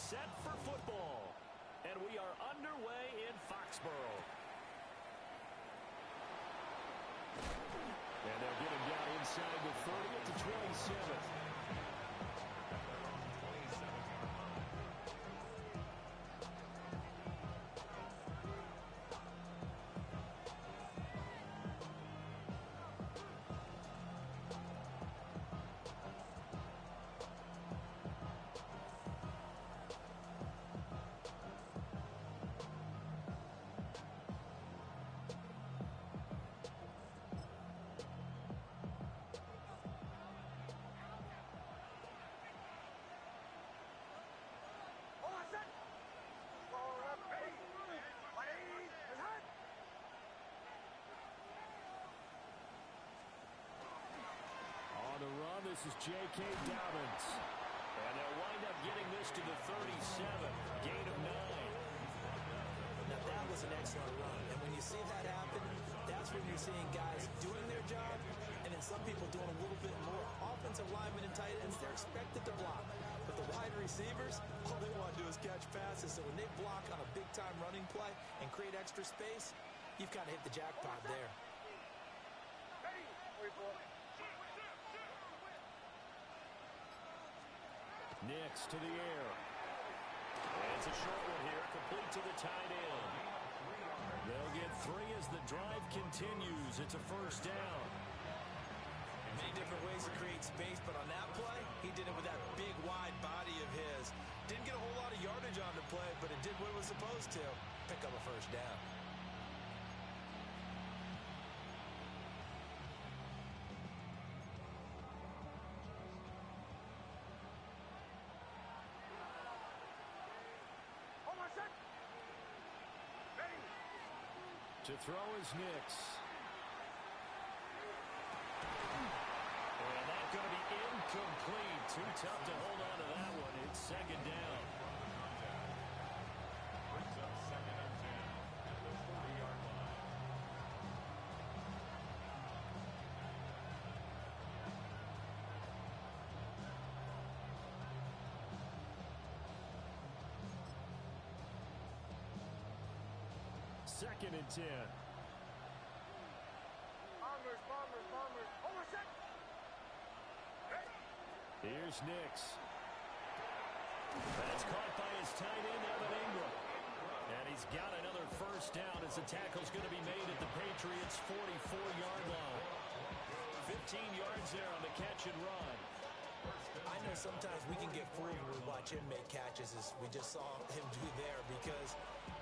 set for football. And we are underway in Foxborough. And they'll get him down inside the 30 at the 27. This is J.K. Dobbins. And they'll wind up getting this to the 37. Gain of 9. Now, that was an excellent run. And when you see that happen, that's when you're seeing guys doing their job and then some people doing a little bit more. Offensive linemen and tight ends, they're expected to block. But the wide receivers, all they want to do is catch passes. So when they block on a big-time running play and create extra space, you've kind of hit the jackpot there. Nix to the air. And it's a short one here, complete to the tight end. They'll get 3 as the drive continues. It's a first down. Many different ways to create space, but on that play, he did it with that big, wide body of his. Didn't get a whole lot of yardage on the play, but it did what it was supposed to. Pick up a first down. To throw is Nix. And that's going to be incomplete. Too tough to hold on to that one. It's second down. Brings up 2nd and 10 at the 40-yard line. Second and 10. Bombers. Over set. Here's Nix. That's caught by his tight end, Evan Ingram. And he's got another first down as the tackle's going to be made at the Patriots' 44-yard line. 15 yards there on the catch and run. I know sometimes we can get fooled when we watch him make catches, as we just saw him do there, because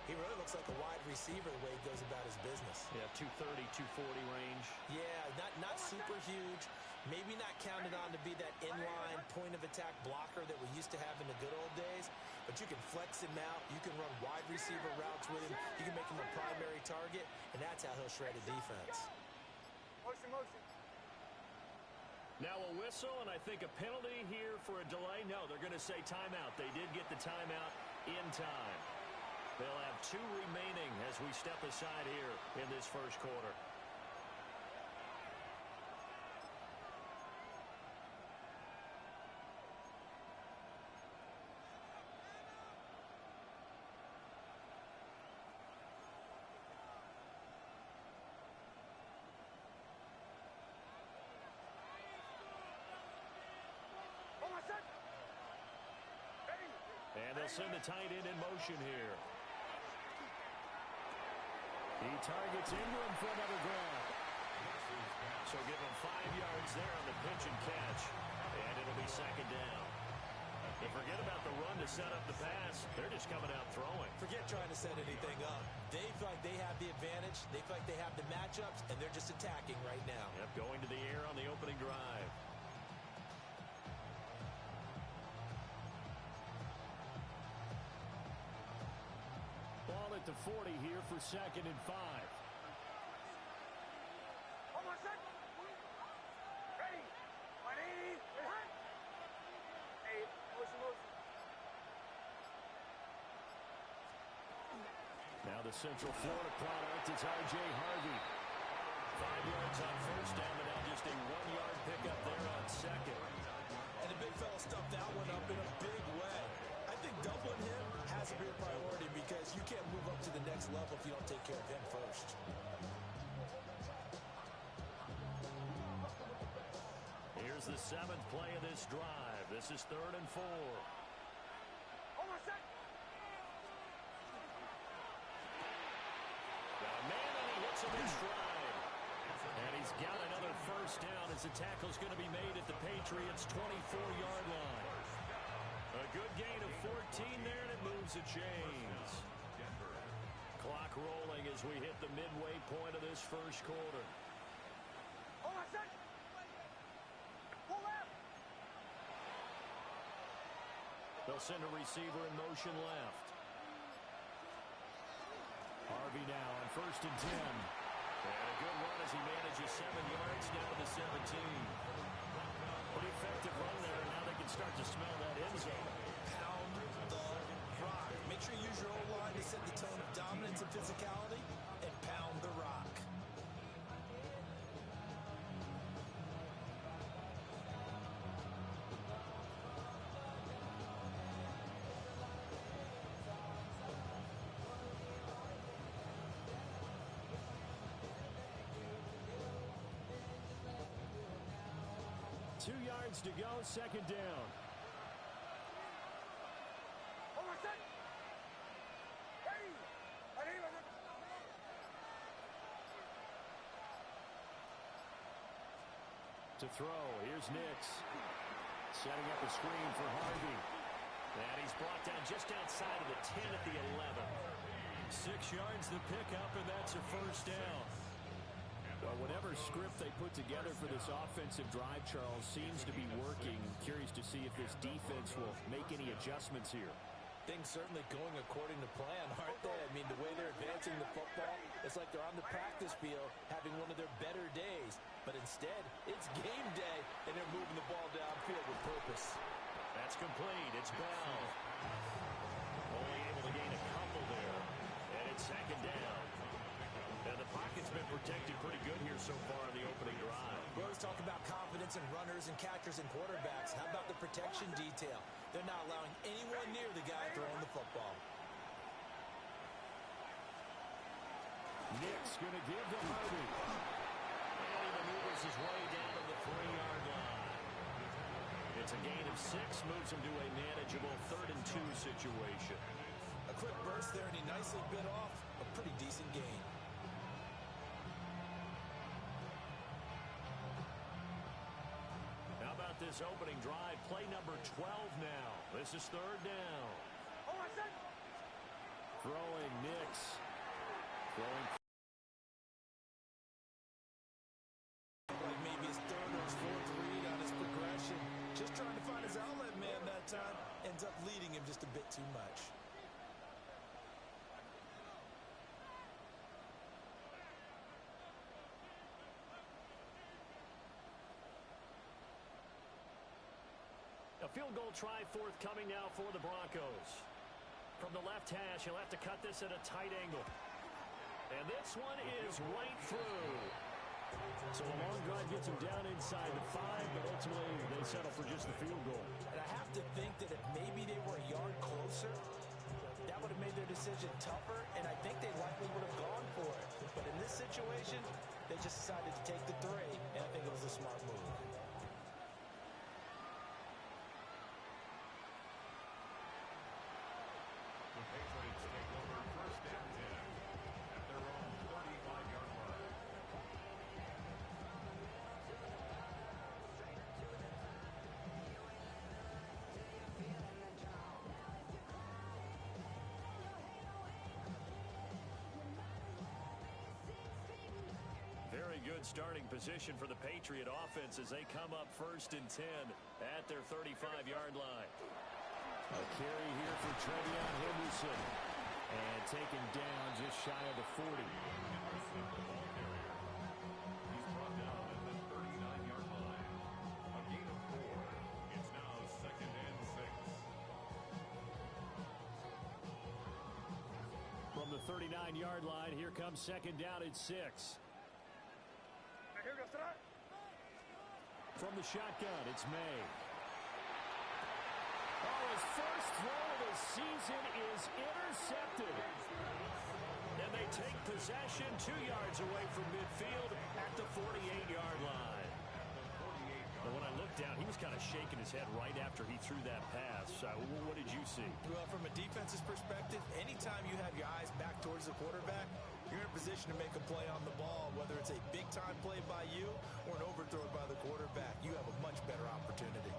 he really looks like a wide receiver the way he goes about his business. Yeah, 230, 240 range. Yeah, not super huge. Maybe not counted on to be that inline point-of-attack blocker that we used to have in the good old days, but you can flex him out. You can run wide receiver routes with him. You can make him a primary target, and that's how he'll shred a defense. Motion. Now a whistle, and I think a penalty here for a delay. No, they're going to say timeout. They did get the timeout in time. They'll have 2 remaining as we step aside here in this first quarter. And they'll send the tight end in motion here. He targets Ingram for another grab. So give him 5 yards there on the pitch and catch. And it'll be second down. And forget about the run to set up the pass. They're just coming out throwing. Forget trying to set anything up. They feel like they have the advantage. They feel like they have the matchups, and they're just attacking right now. Yep, going to the air on the opening drive. Ball at the 40 here for 2nd and 5. Hold on a sec. Ready. 180. Hey, motion. Now the Central Florida product, it's R.J. Harvey. 5 yards on first down, but now just a 1-yard pickup there on second. And the big fella stuffed that one up in a big way. I think doubling him has to be a priority because you can't move up to the next level if you don't take care of him first. Here's the 7th play of this drive. This is 3rd and 4. Almost set. Got a man and he hits him in stride. And he's got another first down as the tackle's going to be made at the Patriots' 24-yard line. A good gain of 14 there, and it moves the chains. Clock rolling as we hit the midway point of this first quarter. Almost set. Pull left. They'll send a receiver in motion left. Harvey now on 1st and 10. And a good run as he manages 7 yards down to the 17. Pretty effective run there, and now they can start to smell that end zone. Pound the rock. Make sure you use your O-line to set the tone of dominance and physicality, and pound the rock. Two yards to go, 2nd down. Almost set. Ready. Ready. To throw, here's Nix. Setting up a screen for Harvey. And he's brought down just outside of the 10 at the 11. 6 yards the pickup, and that's a first down. Well, whatever script they put together for this offensive drive, Charles, seems to be working. Curious to see if this defense will make any adjustments here. Things certainly going according to plan, aren't they? I mean, the way they're advancing the football, it's like they're on the practice field having one of their better days. But instead, it's game day, and they're moving the ball downfield with purpose. That's complete. It's Bell. Only able to gain a couple there. And it's 2nd down. And the pocket's been protected pretty good here so far in the opening drive. We always talk about confidence in runners and catchers and quarterbacks. How about the protection detail? They're not allowing anyone near the guy throwing the football. Nick's going to give to Harvey. And he maneuvers his way down to the 3-yard line. It's a gain of 6, moves him to a manageable 3rd and 2 situation. A quick burst there, and he nicely bit off a pretty decent gain. How about this opening drive? Play number 12 now. This is 3rd down. Almost set. Throwing Nix. Throwing. Like maybe his 3rd or his 4th read on his progression. Just trying to find his outlet man that time. Ends up leading him just a bit too much. A field goal try forthcoming now for the Broncos. From the left hash, he'll have to cut this at a tight angle. And this one is right through. So a long drive gets him down inside the 5, but ultimately they settle for just the field goal. And I have to think that if maybe they were a yard closer, that would have made their decision tougher, and I think they likely would have gone for it. But in this situation, they just decided to take the 3, and I think it was a smart move. Good starting position for the Patriot offense as they come up 1st and 10 at their 35-yard line. A carry here for Trevion Henderson. And taken down just shy of the 40. He's brought down at the 39-yard line. A gain of 4. It's now 2nd and 6. From the 39-yard line, here comes 2nd down at 6. Here goes From the shotgun, it's May. Oh, his first throw of the season is intercepted. And they take possession 2 yards away from midfield at the 48-yard line. And when I looked down, he was kind of shaking his head right after he threw that pass. What did you see? Well, from a defense's perspective, anytime you have your eyes back towards the quarterback, you're in a position to make a play on the ball, whether it's a big-time play by you or an overthrow by the quarterback. You have a much better opportunity.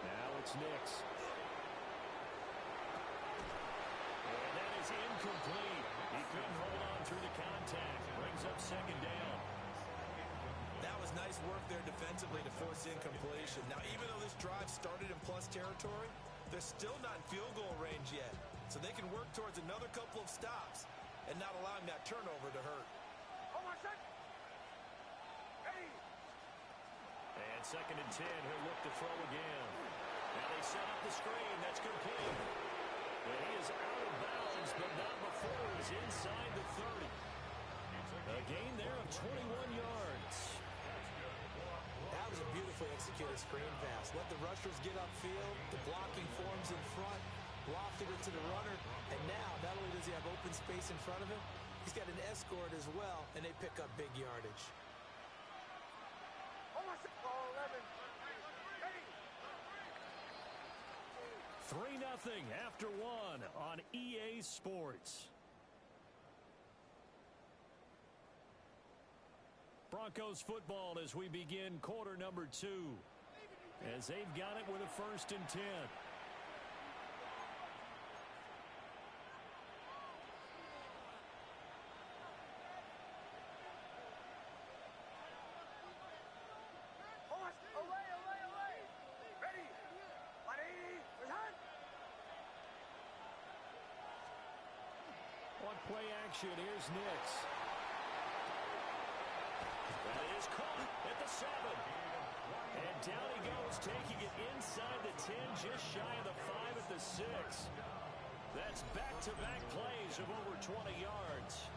Now it's Nix. And that is incomplete. He couldn't hold on through the contact. Brings up second down. That was nice work there defensively to force incompletion. Now, even though this drive started in plus territory, they're still not in field goal range yet. So they can work towards another couple of stops and not allowing that turnover to hurt. And second and 10, he'll look to throw again. Now they set up the screen. That's complete. And he is out of bounds, but not before he's inside the 30. A gain there of 21 yards. That was a beautifully executed screen pass. Let the rushers get upfield. The blocking forms in front. Lofted it to the runner. And now, not only does he have open space in front of him, he's got an escort as well, and they pick up big yardage. 3-0 after one on EA Sports. Broncos football as we begin quarter number 2. As they've got it with a 1st and 10. Play action. Here's Nix. That is caught at the 7. And down he goes, taking it inside the 10, just shy of the 5 at the 6. That's back-to-back plays of over 20 yards.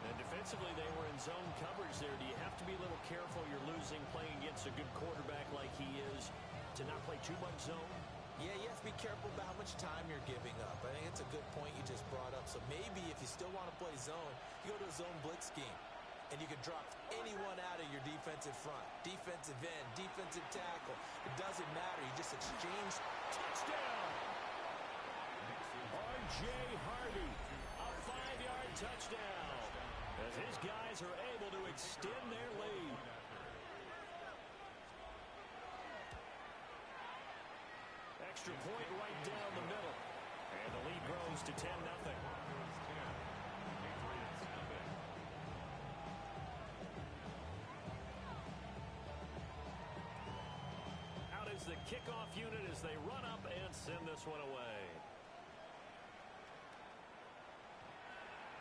And defensively, they were in zone coverage there. Do you have to be a little careful? You're losing, playing against a good quarterback like he is, to not play too much zone? Yeah, you have to be careful about how much time you're giving up. I think it's a good point you just brought up. So maybe if you still want to play zone, you go to a zone blitz scheme. And you can drop anyone out of your defensive front. Defensive end, defensive tackle. It doesn't matter. You just exchange. Touchdown! R.J. Harvey, a 5-yard touchdown. As his guys are able to extend their lead. Extra point right down the middle. And the lead grows to 10-0. Out is the kickoff unit as they run up and send this one away.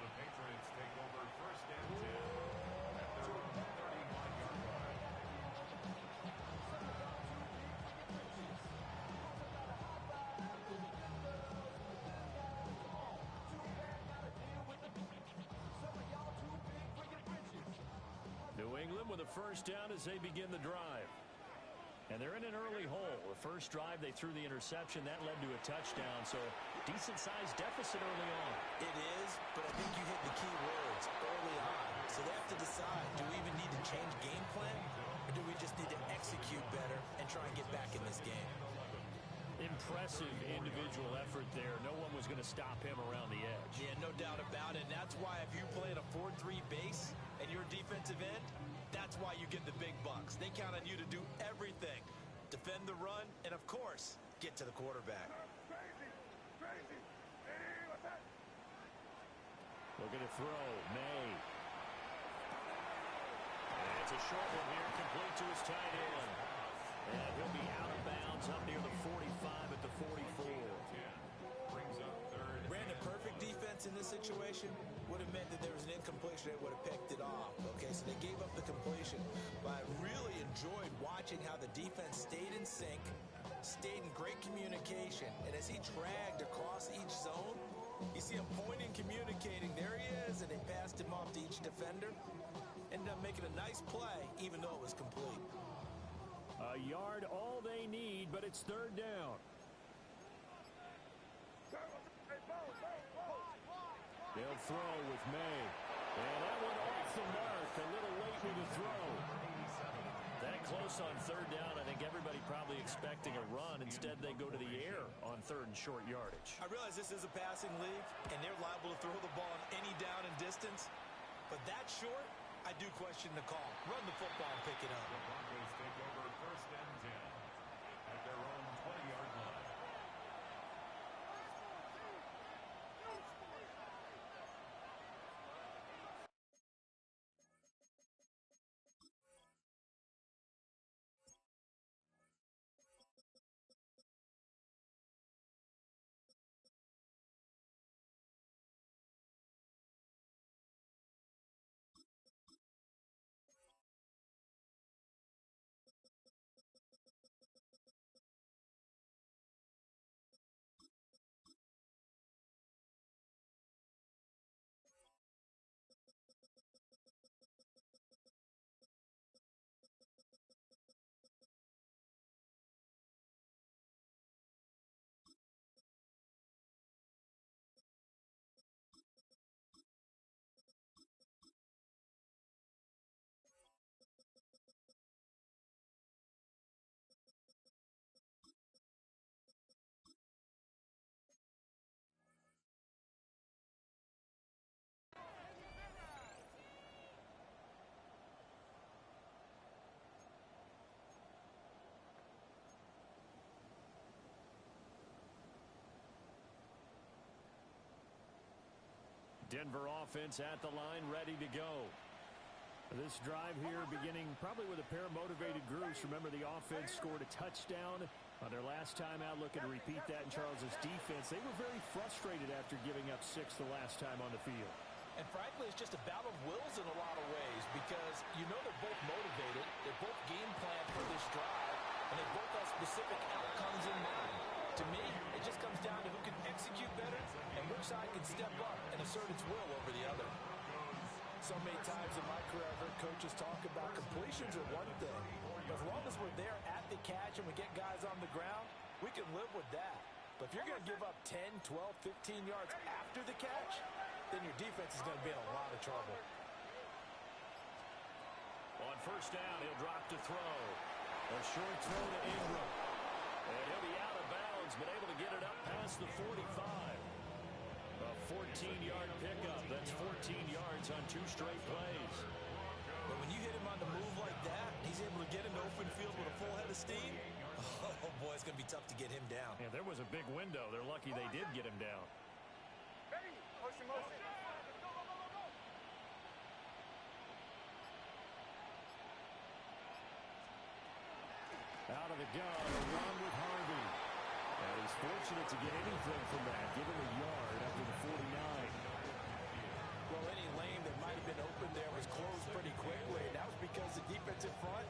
The Patriots take over 1st and 10 at their 31-yard line. New England with a 1st down as they begin the drive. And they're in an early hole. The first drive, they threw the interception. That led to a touchdown, so decent-sized deficit early on. It is, but I think you hit the key words early on. So they have to decide, do we even need to change game plan, or do we just need to execute better and try and get back in this game? Impressive individual effort there. No one was going to stop him around the edge. Yeah, no doubt about it. And that's why if you play in a 4-3 base and you're a defensive end, that's why you get the big bucks. They count on you to do everything. Defend the run, and of course, get to the quarterback. Looking to throw. May. And it's a short one here, complete to his tight end. And he'll be out of bounds up near the 45 at the 44. Brings up 3rd. Ran a perfect defense in this situation. Would have meant that there was an incompletion. They would have picked it off. Okay, so they gave up the completion. But I really enjoyed watching how the defense stayed in sync, stayed in great communication. And as he dragged across each zone, you see him pointing, communicating. There he is, and they passed him off to each defender. Ended up making a nice play, even though it was complete. A yard, all they need, but it's third down. They'll throw with May. And that one off the mark. A little late with the throw. That close on third down, I think everybody probably expecting a run. Instead, they go to the air on third and short yardage. I realize this is a passing league, and they're liable to throw the ball on any down and distance. But that short, I do question the call. Run the football and pick it up. The Broncos take over first and 10 at their own 20-yard line. Denver offense at the line, ready to go. This drive here beginning probably with a pair of motivated groups. Remember, the offense scored a touchdown on their last time out, looking to repeat that in Charles's defense. They were very frustrated after giving up 6 the last time on the field. And frankly, it's just a battle of wills in a lot of ways because you know they're both motivated. They're both game planned for this drive, and they both have specific outcomes in mind. To me, it just comes down to who can execute better and which side can step up and assert its will over the other. So many times in my career, I've heard coaches talk about completions are one thing. But as long as we're there at the catch and we get guys on the ground, we can live with that. But if you're going to give up 10, 12, 15 yards after the catch, then your defense is going to be in a lot of trouble. On first down, he'll drop to throw. A short throw to Ingram. And he'll be out of bounds, but able to get it up past the 45. A 14-yard pickup. That's 14 yards on 2 straight plays. But when you hit him on the move like that, he's able to get into open field with a full head of steam. Oh, boy, it's going to be tough to get him down. Yeah, there was a big window. They're lucky they did get him down. Ready? Motion, motion. Out of the gun, a run with Harvey. And he's fortunate to get anything from that. Give him a yard after the 49. Well, any lane that might have been open there was closed pretty quickly. And that was because the defense in front,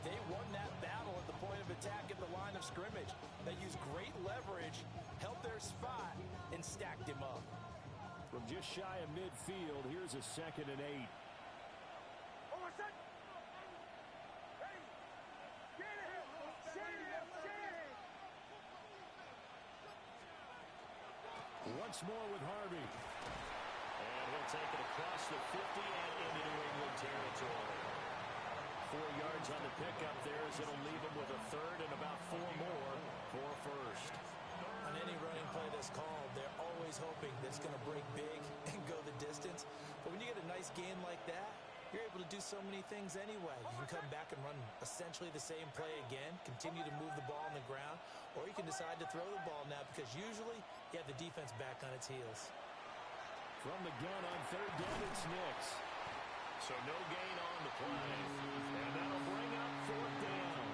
they won that battle at the point of attack at the line of scrimmage. They used great leverage, held their spot, and stacked him up. From just shy of midfield, here's a 2nd and 8. Over set. Ready? Get it. Shade it. Shade it. Once more with Harvey. And he'll take it across the 50 and into New England territory. 4 yards on the pickup there as it'll leave him with a 3rd and about 4 more for a first. On any running play that's called, they're always hoping that it's going to break big and go the distance. But when you get a nice gain like that, you're able to do so many things anyway. You can come back and run essentially the same play again, continue to move the ball on the ground, or you can decide to throw the ball now because usually you have the defense back on its heels. From the gun on 3rd down, it's Nix. So no gain on the play. And that'll bring up 4th down.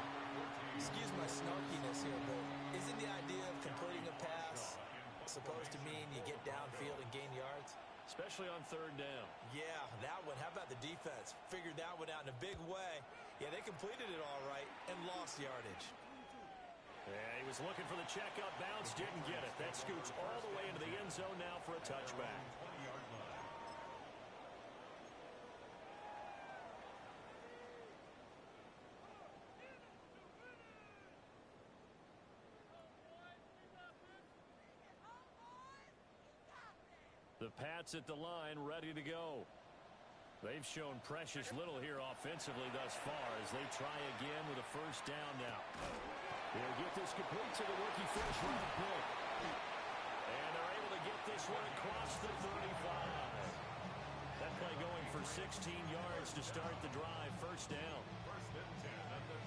Excuse my snarkiness here, but isn't the idea of completing a pass supposed to mean you get downfield and gain yards? Especially on 3rd down. Yeah, that one. How about the defense? Figured that one out in a big way. Yeah, they completed it all right and lost yardage. Yeah, he was looking for the checkout bounce, didn't get it. That scoots all the way into the end zone now for a touchback. 20-yard line. The Pats at the line, ready to go. They've shown precious little here offensively thus far as they try again with a first down now. They'll get this complete to the rookie first-round pick. And they're able to get this one across the 35. That play going for 16 yards to start the drive. First down. First and 10 at the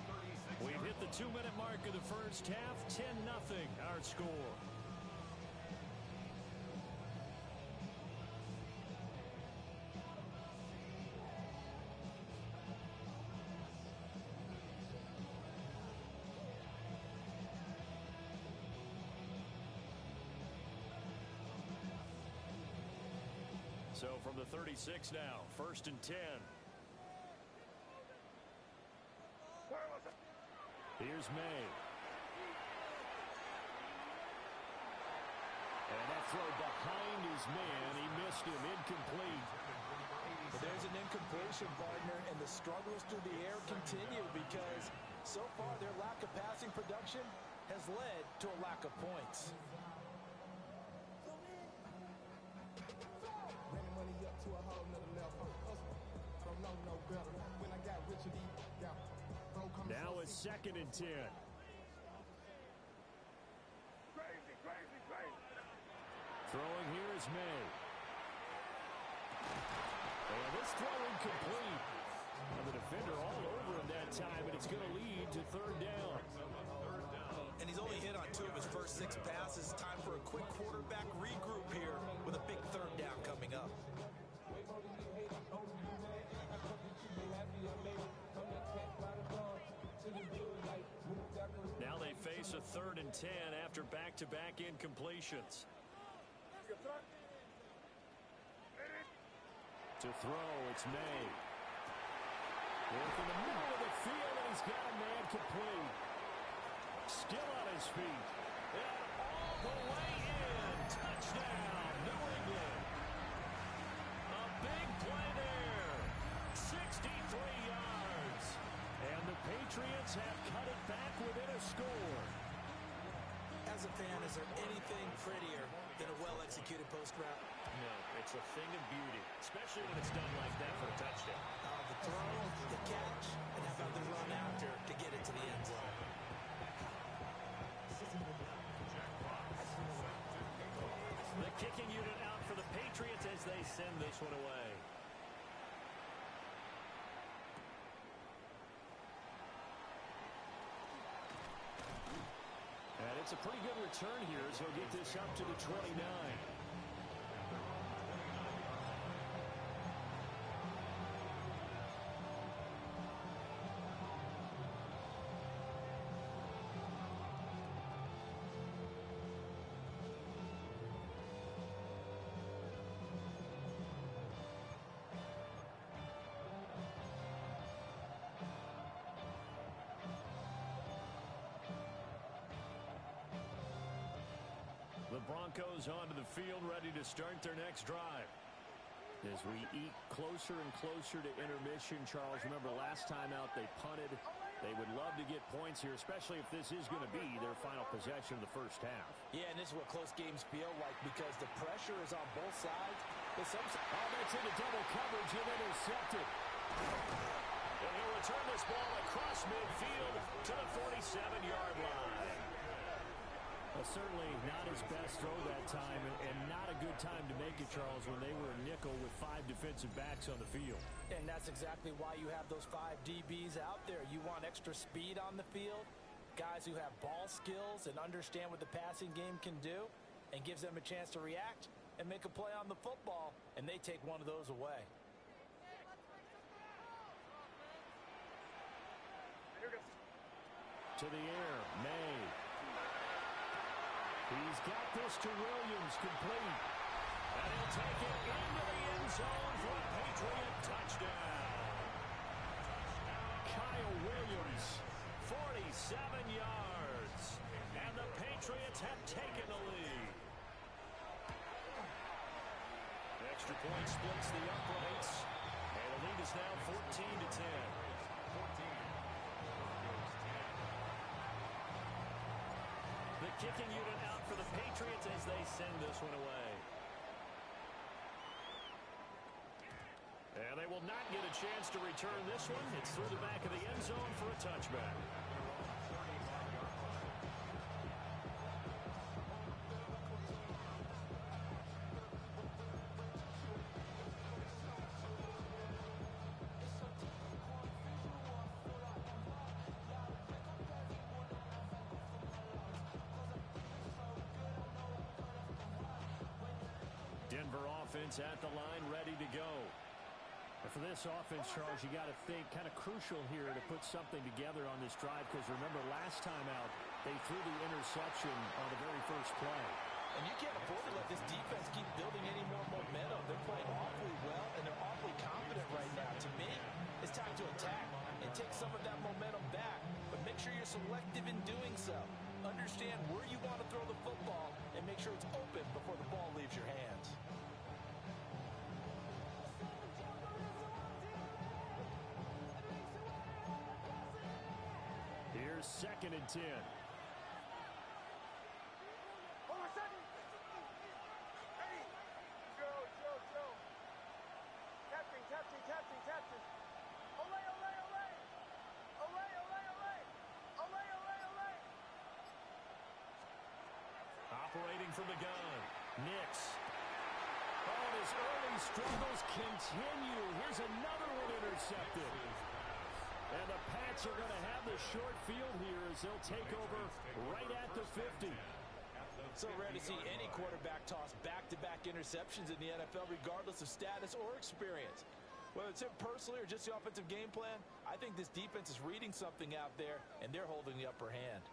36. We've hit the 2-minute mark of the first half. 10-0 our score. So from the 36 now, first and 10. Here's May. And that throw behind his man. He missed him. Incomplete. But there's an incompletion, partner, and the struggles through the air continue because so far their lack of passing production has led to a lack of points. Now it's second and 10. Throwing here is May. And this throw incomplete. And the defender all over him that time, and it's going to lead to third down. And he's only hit on 2 of his first 6 passes. Time for a quick quarterback regroup here with a big third down coming up. Now they face a third and 10 after back-to-back incompletions. To throw, it's May. Work in the middle of the field, and he's got a man complete. Still on his feet. And all the way in. Touchdown, New England. A big play there. 63 yards. And the Patriots have cut it back within a score. As a fan, is there anything prettier than a well-executed post route? No, it's a thing of beauty, especially when it's done like that for a touchdown. The throw, the catch, and how about the run after to get it to the end zone? The kicking unit out for the Patriots as they send this one away. And it's a pretty good return here as he'll get this up to the 29. The Broncos onto the field, ready to start their next drive. As we eat closer and closer to intermission, Charles, remember last time out they punted. They would love to get points here, especially if this is going to be their final possession of the first half. Yeah, and this is what close games feel like because the pressure is on both sides. But that's into double coverage and intercepted. And he'll return this ball across midfield to the 47-yard line. Certainly not his best throw that time, and not a good time to make it, Charles, when they were a nickel with 5 defensive backs on the field. And that's exactly why you have those 5 DBs out there. You want extra speed on the field, guys who have ball skills and understand what the passing game can do, and gives them a chance to react and make a play on the football, and they take one of those away. To the air, May. He's got this to Williams, complete. And he'll take it into the end zone for a Patriot touchdown. Kyle Williams, 47 yards. And the Patriots have taken the lead. Extra point splits the uprights. And the lead is now 14-10. The kicking unit out for the Patriots as they send this one away. And they will not get a chance to return this one. It's through the back of the end zone for a touchback. Denver offense at the line, ready to go. And for this offense, Charles, you got to think kind of crucial here to put something together on this drive, because remember last time out they threw the interception on the very first play. And you can't afford to let this defense keep building any more momentum. They're playing awfully well, and they're awfully confident right now. To me, it's time to attack and take some of that momentum back. But make sure you're selective in doing so. Understand where you want to throw the football and make sure it's open before the ball leaves your hands. Here's 2nd and 10. Hold on a second. Hey, Joe. Captain. Olay. Operating from the gun. Nix. Oh, his early struggles continue. Here's another one intercepted. And the Pats are going to have the short field here as they'll take over right at the 50. So rare to see any quarterback toss back-to-back interceptions in the NFL, regardless of status or experience. Whether it's him personally or just the offensive game plan, I think this defense is reading something out there, and they're holding the upper hand.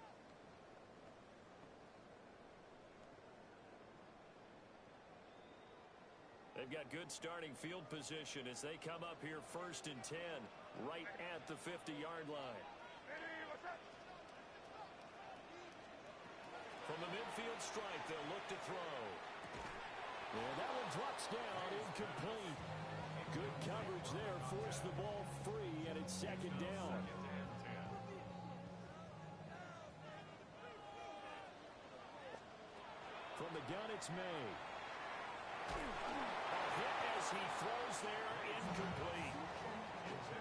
They've got good starting field position as they come up here 1st and 10, right at the 50-yard line. Hey, what's up? From the midfield strike, they'll look to throw. And that one drops down, incomplete. Good coverage there, forced the ball free, and it's 2nd down. From the gun, it's May. A hit as he throws there, incomplete.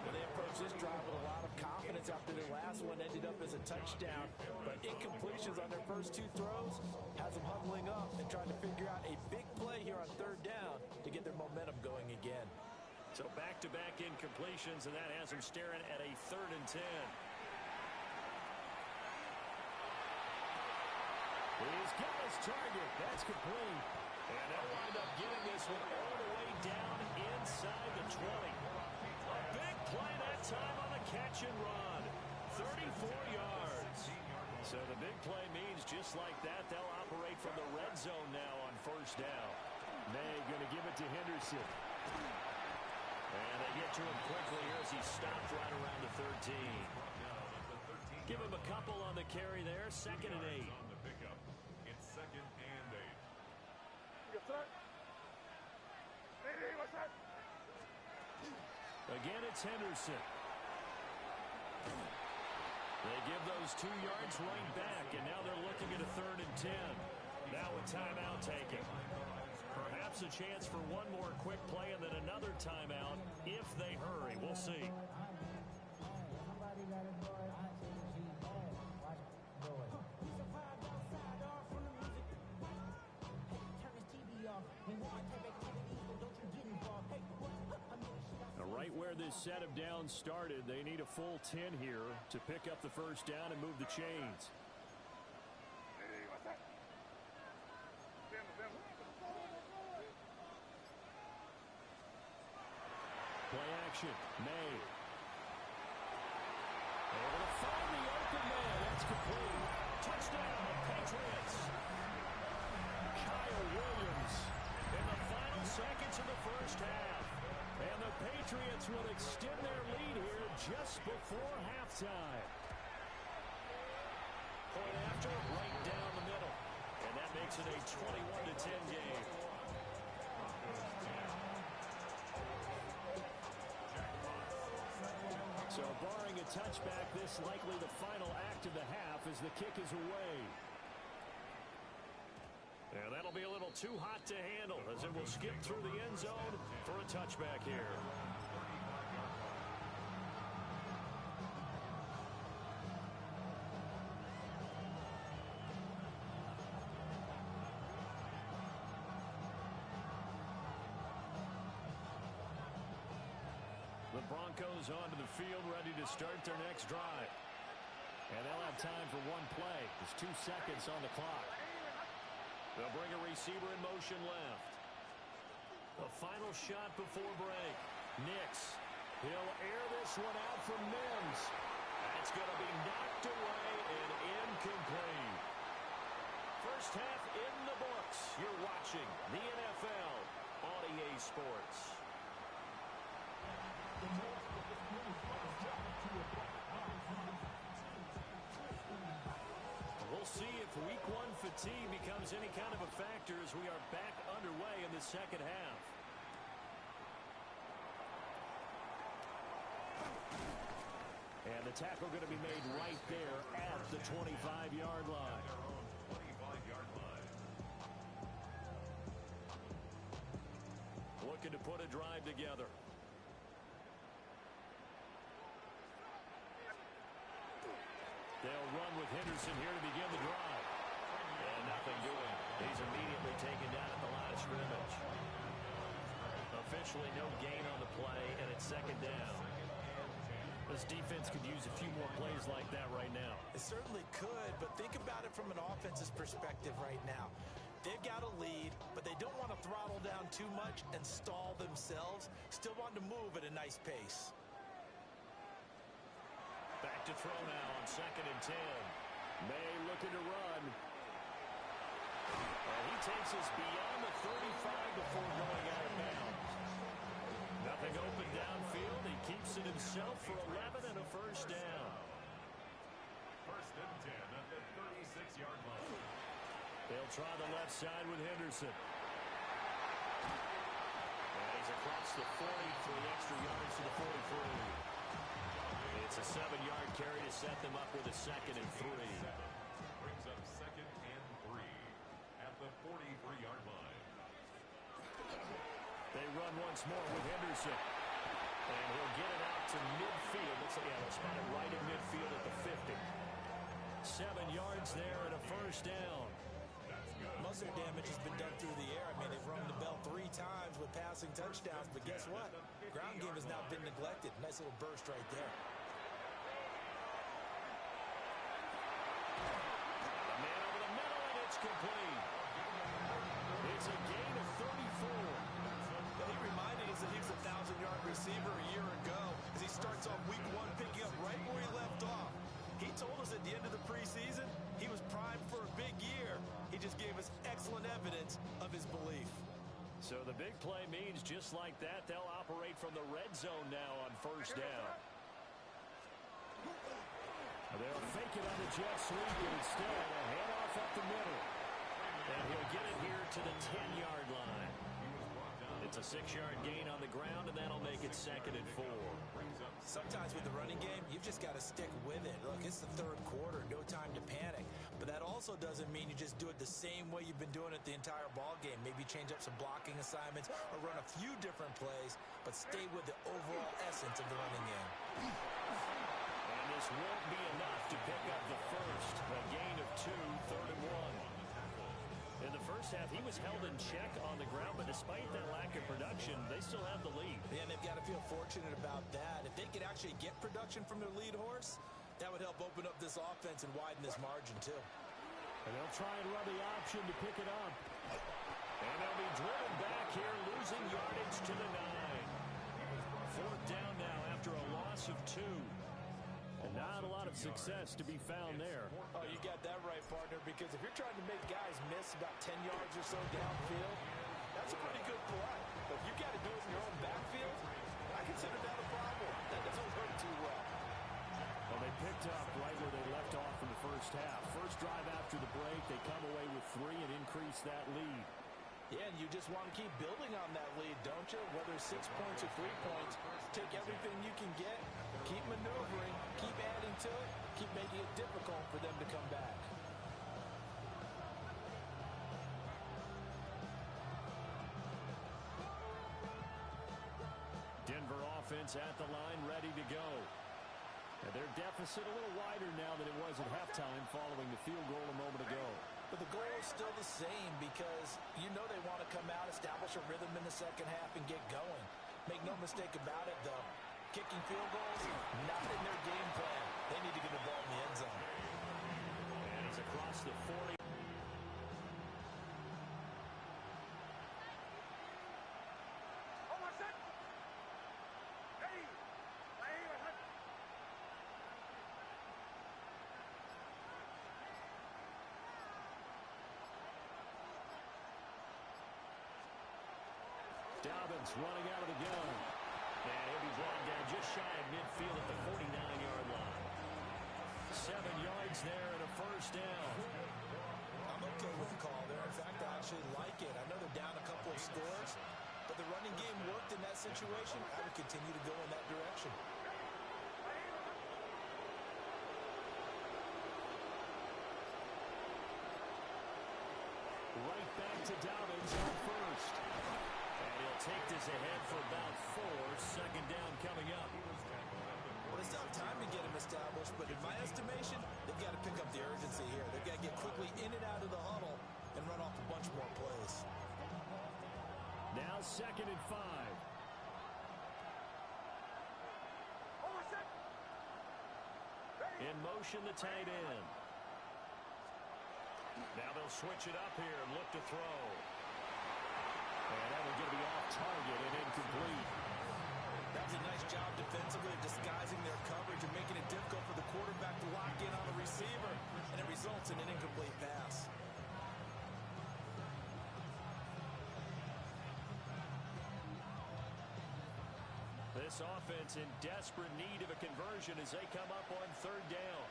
When they approach this drive with a lot of confidence after their last one ended up as a touchdown, but incompletions on their first 2 throws has them huddling up and trying to figure out a big play here on 3rd down to get their momentum going again. So back-to-back incompletions, and that has them staring at a 3rd and 10. He's got his target. That's complete. And they'll wind up getting this one all the way down inside the 20. A big play that time on the catch and run. 34 yards. So the big play means just like that, they'll operate from the red zone now on 1st down. May going to give it to Henderson. And they get to him quickly here as he stopped right around the 13. Give him a couple on the carry there. 2nd and 8. On the pickup, it's 2nd and 8. Yes, sir. Hey, what's up? Again, it's Henderson. They give those 2 yards right back, and now they're looking at a 3rd and 10. Now a timeout taken. Perhaps a chance for one more quick play and then another timeout if they hurry. We'll see. Right where this set of downs started, they need a full 10 here to pick up the 1st down and move the chains. Hey, what's up? Play action. May. Able to find the open man. That's complete. Touchdown, the Patriots. Kyle Williams in the final seconds of the 1st half. And the Patriots will extend their lead here just before halftime. Point after, right down the middle. And that makes it a 21-10 game. So barring a touchback, this likely the final act of the half as the kick is away. And that'll be a little too hot to handle as it will skip through the end zone for a touchback here. The Broncos onto the field, ready to start their next drive. And they'll have time for one play. There's 2 seconds on the clock. They'll bring a receiver in motion left. A final shot before break. Nix. He'll air this one out from Mims. That's going to be knocked away and incomplete. First half in the books. You're watching the NFL on EA Sports. We'll see if week 1 fatigue becomes any kind of a factor as we are back underway in the second half. And the tackle going to be made right there at the 25-yard line. Looking to put a drive together. They'll run with Henderson here to begin the drive. And nothing doing. He's immediately taken down at the line of scrimmage. Officially no gain on the play, and it's second down. This defense could use a few more plays like that right now. It certainly could, but think about it from an offense's perspective right now. They've got a lead, but they don't want to throttle down too much and stall themselves. Still want to move at a nice pace. Back to throw now on 2nd and 10. May looking to run. And he takes us beyond the 35 before going out of bounds. Nothing open downfield. He keeps it himself for 11 and a first down. 1st and 10 at the 36-yard line. They'll try the left side with Henderson. And he's across the 40 for the extra yards to the 43. It's a 7-yard carry to set them up with a 2nd and 3. Brings up 2nd and 3 at the 43-yard line. They run once more with Henderson. And he'll get it out to midfield. Looks like they'll spot it right in midfield at the 50. 7 yards there and a first down. Most of their damage has been done through the air. I mean, they've rung the bell 3 times with passing touchdowns, but guess what? Ground game has now been neglected. Nice little burst right there. A man over the middle, and it's complete. It's a gain of 34. Well, he reminded us that he was a 1,000-yard receiver a year ago as he starts off week 1 picking up right where he left off. He told us at the end of the preseason he was primed for a big year. He just gave us excellent evidence of his belief. So the big play means just like that, they'll operate from the red zone now on first down. They'll fake it on the jet sweep, and instead a handoff up the middle. And he'll get it here to the 10-yard line. It's a 6-yard gain on the ground, and that'll make it 2nd and 4. Sometimes with the running game, you've just got to stick with it. Look, it's the 3rd quarter, no time to panic. But that also doesn't mean you just do it the same way you've been doing it the entire ball game. Maybe change up some blocking assignments or run a few different plays, but stay with the overall essence of the running game. And this won't be enough to pick up the first. A gain of 2, 3rd and 1. In the first half, he was held in check on the ground, but despite that lack of production, they still have the lead. Yeah, and they've got to feel fortunate about that. If they could actually get production from their lead horse, that would help open up this offense and widen this margin, too. And they'll try and run the option to pick it up. And they'll be driven back here, losing yardage to the 9. 4th down now after a loss of 2. And not a lot of success to be found there. Oh, you got that right, partner, because if you're trying to make guys miss about 10 yards or so downfield, that's a pretty good play. But if you got to do it in your own backfield, I consider that a problem. That doesn't work too well. Well, they picked up right where they left off in the first half. 1st reduce that lead. Yeah, and you just want to keep building on that lead, don't you? Whether 6 points or 3 points, take everything you can get, keep maneuvering, keep adding to it, keep making it difficult for them to come back. Denver offense at the line, ready to go. And their deficit a little wider now than it was at halftime following the field goal a moment ago. But the goal is still the same because you know they want to come out, establish a rhythm in the second half, and get going. Make no mistake about it, though. Kicking field goals, not in their game plan. They need to get the ball in the end zone. And he's across the 40. Dobbins running out of the gun. And he'll be brought down just shy of midfield at the 49-yard line. 7 yards there and a first down. I'm okay with the call there. In fact, I actually like it. I know they're down a couple of scores, but the running game worked in that situation. I would continue to go in that direction. Right back to Dobbins on first. And he'll take this ahead for about 4. Second down coming up. Well, it's not time to get him established, but in my estimation, they've got to pick up the urgency here. They've got to get quickly in and out of the huddle and run off a bunch more plays. Now 2nd and 5. In motion, the tight end. Now they'll switch it up here and look to throw. And that will get to be off target and incomplete. That was a nice job defensively of disguising their coverage and making it difficult for the quarterback to lock in on the receiver. And it results in an incomplete pass. This offense in desperate need of a conversion as they come up on 3rd down.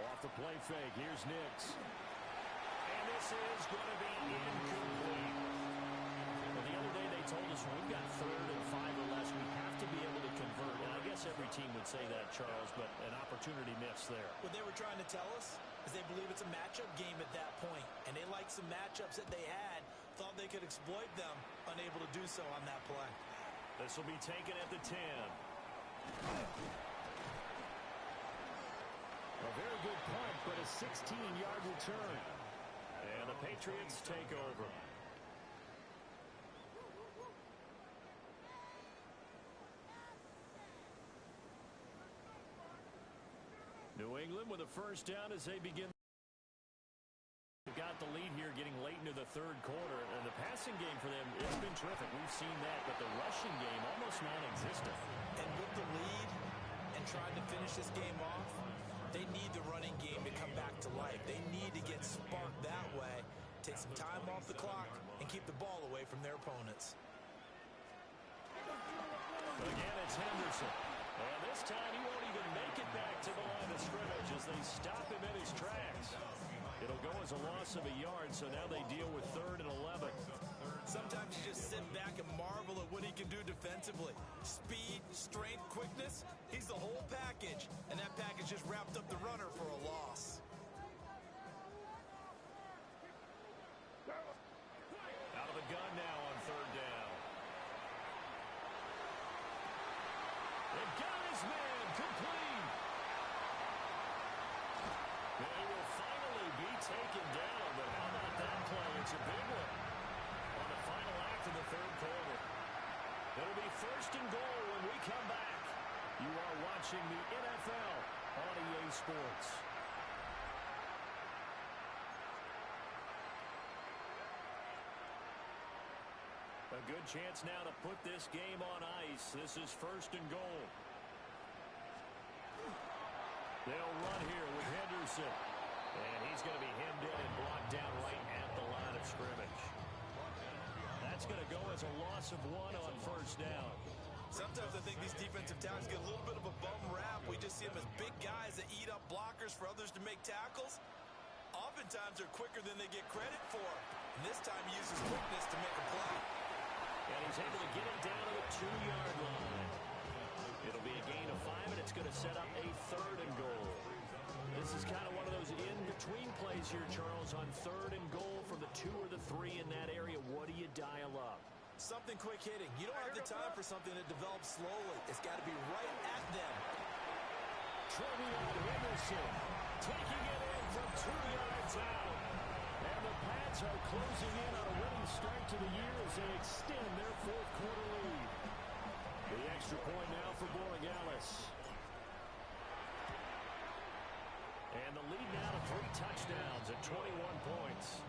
Off the play fake, here's Nix. And this is going to be incomplete. Well, the other day they told us when we've got 3rd and 5 or less, we have to be able to convert. And I guess every team would say that, Charles, but an opportunity missed there. What they were trying to tell us is they believe it's a matchup game at that point, and they liked some matchups that they had, thought they could exploit them, unable to do so on that play. This will be taken at the 10. A very good punt, but a 16-yard return. And the Patriots take over. New England with a first down as they begin. They've got the lead here getting late into the 3rd quarter. And the passing game for them, it's been terrific. We've seen that, but the rushing game almost non-existent. And with the lead and trying to finish this game off, they need the running game to come back to life. They need to get sparked that way, take some time off the clock, and keep the ball away from their opponents. Again, it's Henderson. And this time he won't even make it back to the line of scrimmage as they stop him in his tracks. It'll go as a loss of a yard, so now they deal with 3rd and 11. Sometimes you just sit back and marvel at what he can do defensively. Speed, strength, quickness, he's the whole package. And that package just wrapped up the runner for a loss. Out of the gun now on 3rd down. They've got his man complete. They will finally be taken down, but how about that play? It's a big one. On the final act of the 3rd quarter. It'll be 1st and goal when we come back. You are watching the NFL on EA Sports. A good chance now to put this game on ice. This is 1st and goal. They'll run here with Henderson. And he's going to be hemmed in and blocked down right at the line of scrimmage. That's that's going to go as a loss of 1 on first down. Sometimes I think these defensive tackles get a little bit of a bum rap. We just see them as big guys that eat up blockers for others to make tackles. Oftentimes they're quicker than they get credit for. And this time he uses quickness to make a play. And he's able to get it down to the 2-yard line. It'll be a gain of 5, and it's going to set up a 3rd and goal. This is kind of one of those in-between plays here, Charles, on 3rd and goal from the 2 or the 3 in that area. What do you dial up? Something quick hitting. You don't have the time for something that develops slowly. It's got to be right at them. Trevion Henderson taking it in from 2 yards out. And the Pats are closing in on a winning start to the year as they extend their 4th quarter lead. The extra point now for Borregales. And the lead now to 3 touchdowns at 21 points.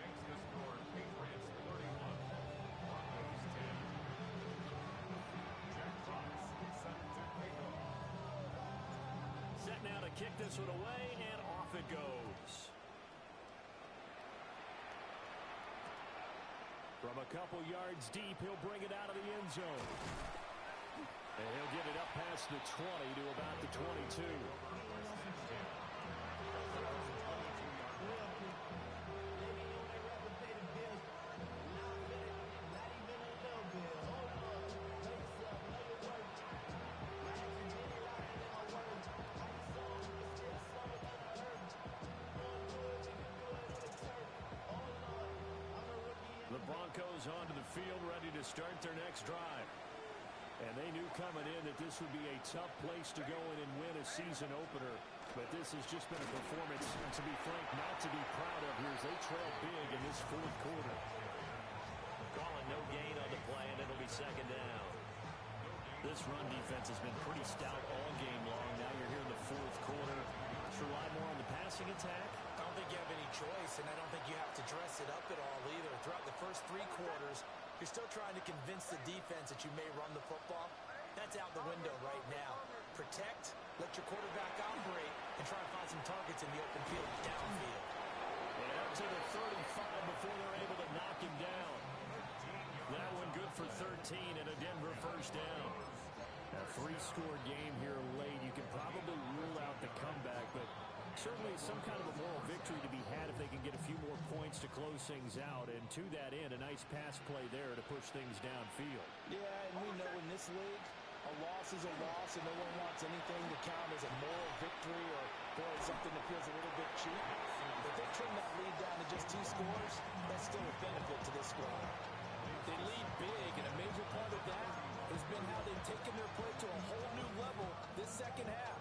Makes the score Patriots 31, Broncos 10. Jack Fox set to kick off. Set now to kick this one away, and off it goes. From a couple yards deep, he'll bring it out of the end zone. And he'll get it up past the 20 to about the 22. The Broncos onto the field, ready to start their next drive. And they knew coming in that this would be a tough place to go in and win a season opener. But this has just been a performance, to be frank, not to be proud of here as they trail big in this 4th quarter. Calling no gain on the play, and it'll be 2nd down. This run defense has been pretty stout all game long. Now you're here in the 4th quarter. Let's rely more on the passing attack. I don't think you have any choice, and I don't think you have to dress it up at all either. Throughout the first 3 quarters, you're still trying to convince the defense that you may run the football. That's out the window right now. Protect, let your quarterback operate, and try to find some targets in the open field downfield. And up to the 35 before they're able to knock him down. That one good for 13 and a Denver first down. A 3-score game here late. You can probably rule out the comeback, but certainly some kind of a moral victory to be had if they can get a few more points to close things out. And to that end, a nice pass play there to push things downfield. Yeah, and we know in this league, a loss is a loss, and no one wants anything to count as a moral victory or, boy, something that feels a little bit cheap. If they trim that lead down to just 2 scores, that's still a benefit to this squad. They lead big, and a major part of that has been how they've taken their play to a whole new level this second half.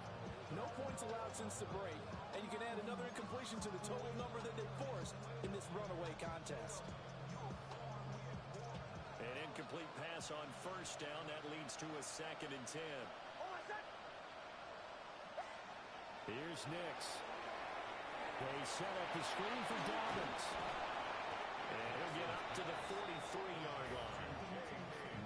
No points allowed since the break, and you can add another incompletion to the total number that they forced in this runaway contest. An incomplete pass on first down. That leads to a 2nd and 10. Here's Nix. They set up the screen for Dobbins. And he'll get up to the 43-yard line.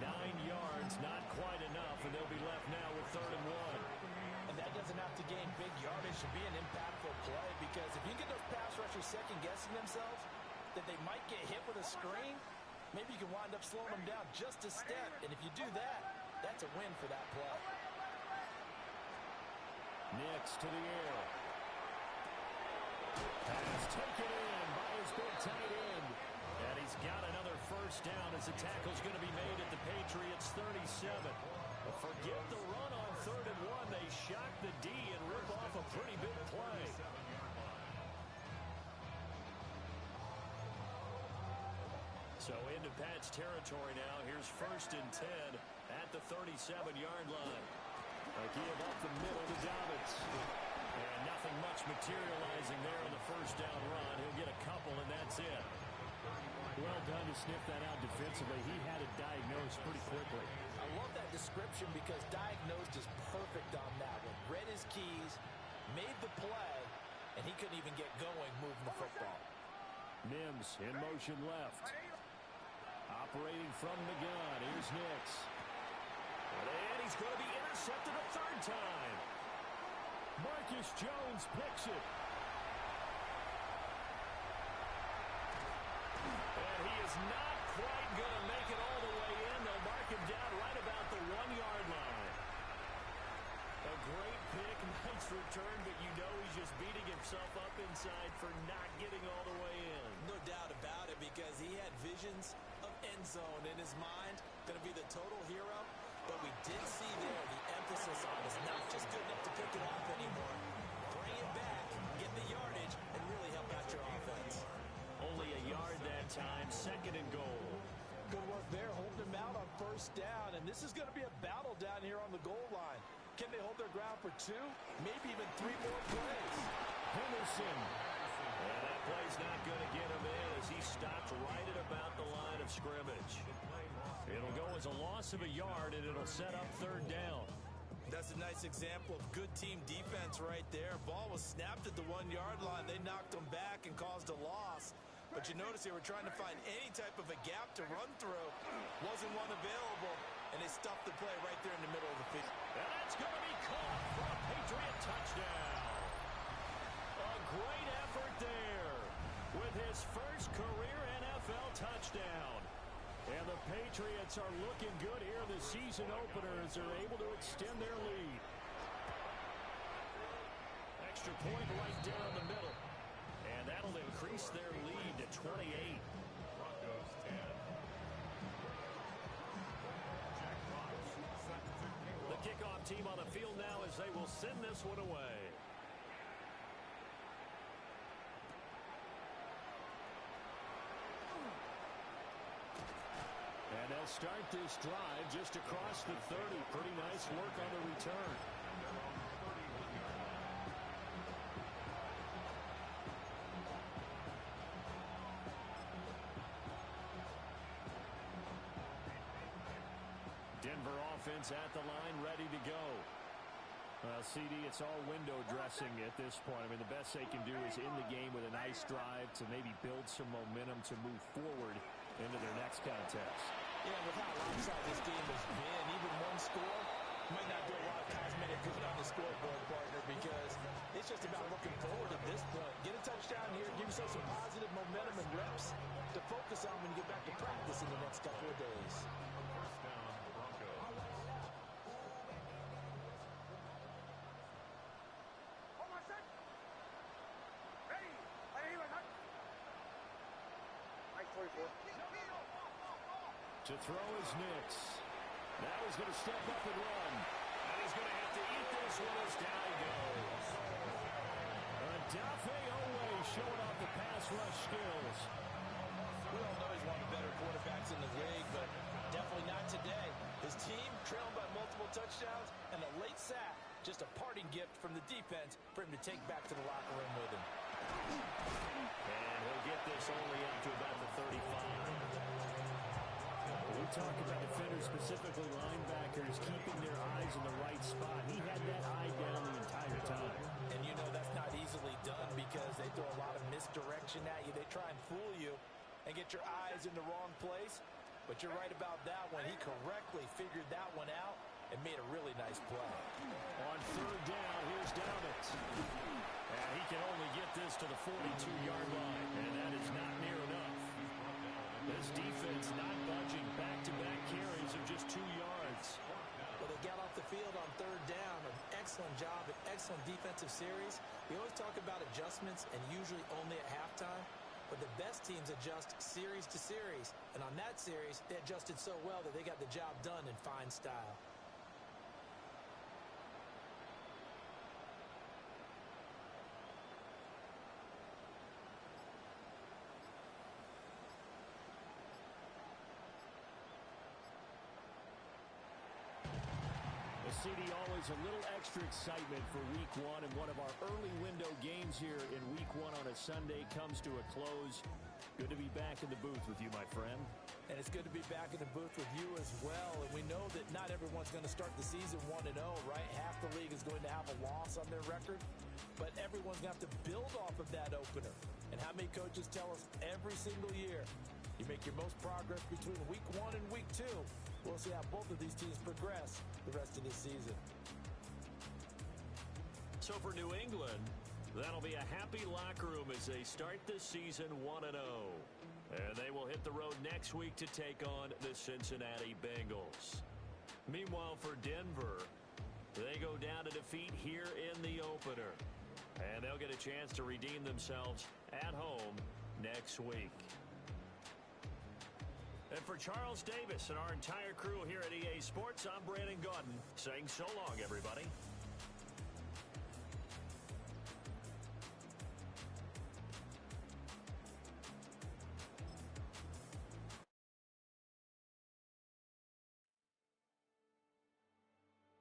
9 yards, not quite enough, and they'll be left now with 3rd and 1. And that doesn't have to gain big yardage to be an impactful play, because if you get those pass rushers second-guessing themselves that they might get hit with a screen, maybe you can wind up slowing them down just a step. And if you do that, that's a win for that play. Nix to the air. Pass taken in by his big tight end. And he's got another first down as the tackle's going to be made at the Patriots 37. But forget the run on 3rd and 1. They shock the D and rip off a pretty big play. So into Pat's territory now. Here's 1st and 10 at the 37-yard line. A give up the middle to Dobbins. And nothing much materializing there on the first down run. He'll get a couple, and that's it. Well done to sniff that out defensively. He had it diagnosed pretty quickly. I love that description because diagnosed is perfect on that one. Read his keys, made the play, and he couldn't even get going moving the football. Mims in motion left. Operating from the gun. Here's Nix. And he's going to be intercepted a 3rd time. Marcus Jones picks it. And he is not quite going to make it all the way in. They'll mark him down right about the 1-yard line. A great pick, nice return, but you know he's just beating himself up inside for not getting all the way in. No doubt about it, because he had visions of end zone in his mind. Going to be the total hero. But we did see there the emphasis on is not just good enough to pick it off anymore. Bring it back, get the yardage, and really help out your offense. Only a yard that time, 2nd and goal. Good work there, holding him out on 1st down. And this is going to be a battle down here on the goal line. Can they hold their ground for 2, maybe even 3 more plays? Henderson. And that play's not going to get him in as he stops right at about the line of scrimmage. It'll go as a loss of a yard, and it'll set up 3rd down. That's a nice example of good team defense right there. Ball was snapped at the 1-yard line. They knocked them back and caused a loss. But you notice they were trying to find any type of a gap to run through. Wasn't one available, and they stuffed the play right there in the middle of the field. And that's going to be caught for a Patriot touchdown. A great effort there with his first career NFL touchdown. And the Patriots are looking good here in the season opener as they're able to extend their lead. Extra point right down the middle. And that'll increase their lead to 28. Broncos 10. Jack Fox set to kick The off. kickoff team on the field now as they will send this one away. And they'll start this drive just across the 30. Pretty nice work on the return. Denver offense at the line, ready to go. CD, it's all window dressing at this point. I mean, the best they can do is in the game with a nice drive to maybe build some momentum to move forward into their next contest. Yeah, with how lopsided this game has been, even one score might not do a lot of cosmetic good on the scoreboard, partner, because it's just about looking forward at this point. Get a touchdown here, give yourself some positive momentum and reps to focus on when you get back to practice in the next couple of days. First down, Broncos. Hold my set. Ready. Ahí va, ¿no? Mike 44. To throw is Nix. Now he's going to step up and run. And he's going to have to eat this one as down he goes. Dafe Owe showing off the pass rush skills. We all know he's one of the better quarterbacks in the league, but definitely not today. His team trailing by multiple touchdowns, and a late sack, just a parting gift from the defense for him to take back to the locker room with him. And he'll get this only up to about the 35. We talk about defenders, specifically linebackers, keeping their eyes in the right spot. He had that eye down the entire time. And you know that's not easily done because they throw a lot of misdirection at you. They try and fool you and get your eyes in the wrong place. But you're right about that one. He correctly figured that one out and made a really nice play. On 3rd down, here's Downett. And he can only get this to the 42-yard line, and that is not near enough. This defense not budging. Back-to-back carries of just 2 yards. Well, they got off the field on 3rd down. An excellent job, an excellent defensive series. We always talk about adjustments and usually only at halftime. But the best teams adjust series to series. And on that series, they adjusted so well that they got the job done in fine style. CD, always a little extra excitement for Week 1, and one of our early window games here in Week 1 on a Sunday comes to a close. Good to be back in the booth with you, my friend. And it's good to be back in the booth with you as well. And we know that not everyone's going to start the season 1-0, right? Half the league is going to have a loss on their record. But everyone's going to have to build off of that opener. And how many coaches tell us every single year, you make your most progress between Week 1 and Week 2. We'll see how both of these teams progress the rest of this season. So for New England, that'll be a happy locker room as they start this season 1-0. And they will hit the road next week to take on the Cincinnati Bengals. Meanwhile, for Denver, they go down to defeat here in the opener. And they'll get a chance to redeem themselves at home next week. And for Charles Davis and our entire crew here at EA Sports, I'm Brandon Gaudin saying so long, everybody.